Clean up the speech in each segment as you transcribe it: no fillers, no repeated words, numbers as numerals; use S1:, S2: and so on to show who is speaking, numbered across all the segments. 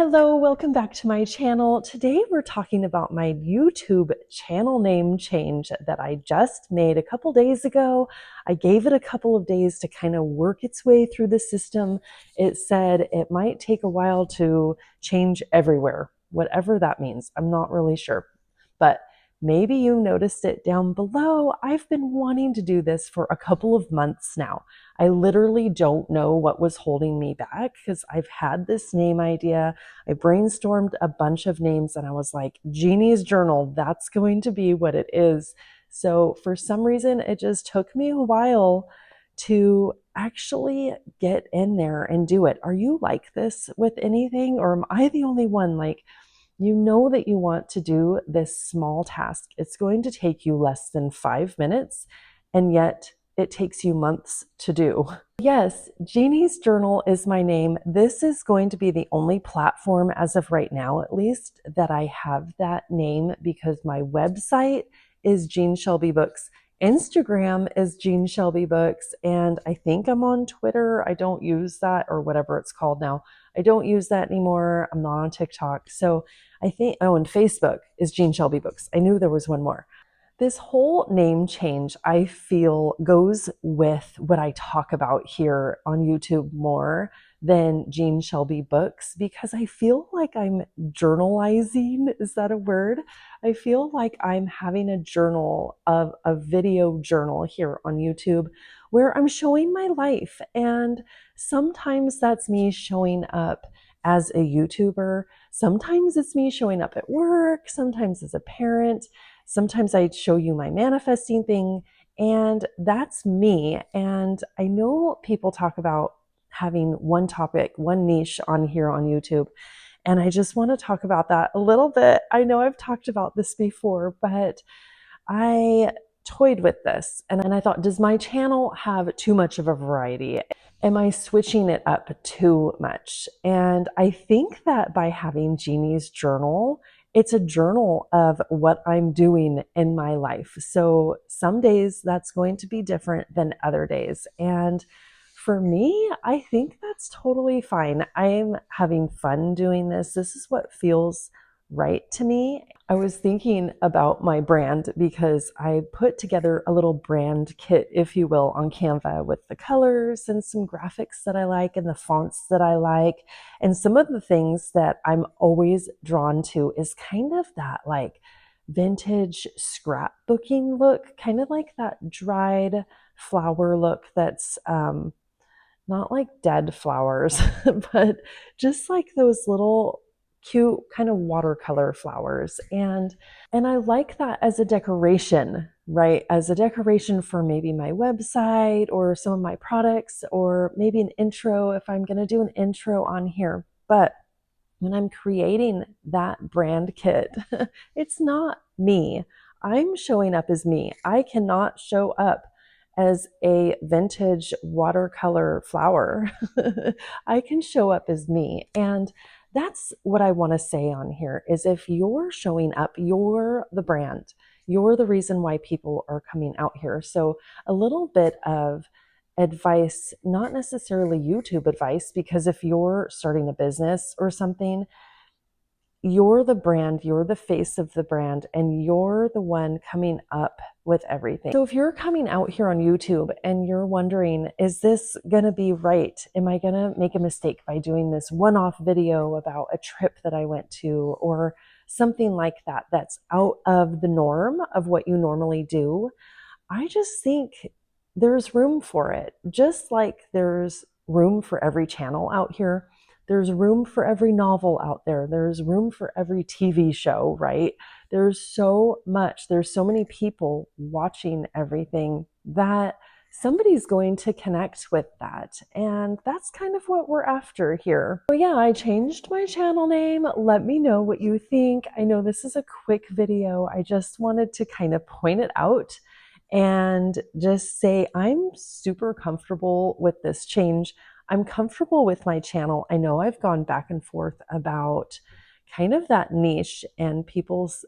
S1: Hello, welcome back to my channel. Today we're talking about my YouTube channel name change that I just made a couple days ago. I gave it a couple of days to kind of work its way through the system. It said it might take a while to change everywhere, whatever that means. I'm not really sure, but maybe you noticed it down below. I've been wanting to do this for a couple of months now. I literally don't know what was holding me back because I've had this name idea. I brainstormed a bunch of names and I was like, Jeannie's Journal, that's going to be what it is. So for some reason, it just took me a while to actually get in there and do it. Are you like this with anything, or am I the only one? Like, you know that you want to do this small task. It's going to take you less than 5 minutes, and yet it takes you months to do. Yes, Jeannie's Journal is my name. This is going to be the only platform, as of right now at least, that I have that name, because my website is Jean Shelby Books. Instagram is Jean Shelby Books, and I think I'm on Twitter. I don't use that, or whatever it's called now. I don't use that anymore. I'm not on TikTok. So I think, oh, and Facebook is Jean Shelby Books. I knew there was one more. This whole name change, I feel, goes with what I talk about here on YouTube more than Jean Shelby Books, because I feel like I'm journalizing. Is that a word? I feel like I'm having a journal, of a video journal here on YouTube where I'm showing my life. And sometimes that's me showing up as a YouTuber. Sometimes it's me showing up at work. Sometimes as a parent. Sometimes I show you my manifesting thing, and that's me. And I know people talk about having one topic, one niche on here on YouTube. And I just want to talk about that a little bit. I know I've talked about this before, but I toyed with this and I thought, does my channel have too much of a variety? Am I switching it up too much? And I think that by having Jeannie's Journal, it's a journal of what I'm doing in my life. So some days that's going to be different than other days. And for me, I think that's totally fine. I'm having fun doing this. This is what feels right to me. I was thinking about my brand because I put together a little brand kit, if you will, on Canva with the colors and some graphics that I like and the fonts that I like. And some of the things that I'm always drawn to is kind of that like vintage scrapbooking look, kind of like that dried flower look that's not like dead flowers, but just like those little cute kind of watercolor flowers. And I like that as a decoration, right? As a decoration for maybe my website or some of my products, or maybe an intro if I'm going to do an intro on here. But when I'm creating that brand kit, it's not me. I'm showing up as me. I cannot show up as a vintage watercolor flower. I can show up as me. And that's what I want to say on here is, if you're showing up, you're the brand. You're the reason why people are coming out here. So a little bit of advice, not necessarily YouTube advice, because if you're starting a business or something, you're the brand, you're the face of the brand, and you're the one coming up with everything. So if you're coming out here on YouTube and you're wondering, is this going to be right? Am I going to make a mistake by doing this one-off video about a trip that I went to, or something like that that's out of the norm of what you normally do? I just think there's room for it. Just like there's room for every channel out here, there's room for every novel out there. There's room for every TV show, right? There's so much. There's so many people watching everything that somebody's going to connect with that. And that's kind of what we're after here. So yeah, I changed my channel name. Let me know what you think. I know this is a quick video. I just wanted to kind of point it out and just say I'm super comfortable with this change. I'm comfortable with my channel. I know I've gone back and forth about kind of that niche and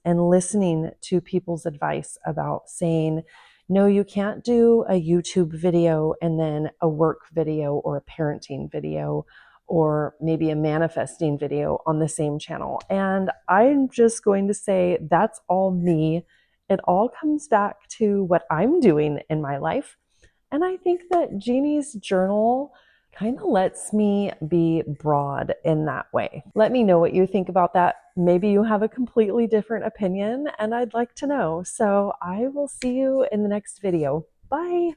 S1: listening to people's advice about saying, no, you can't do a YouTube video and then a work video or a parenting video, or maybe a manifesting video on the same channel. And I'm just going to say that's all me. It all comes back to what I'm doing in my life. And I think that Jeannie's journal kind of lets me be broad in that way. Let me know what you think about that. Maybe you have a completely different opinion, and I'd like to know. So I will see you in the next video. Bye.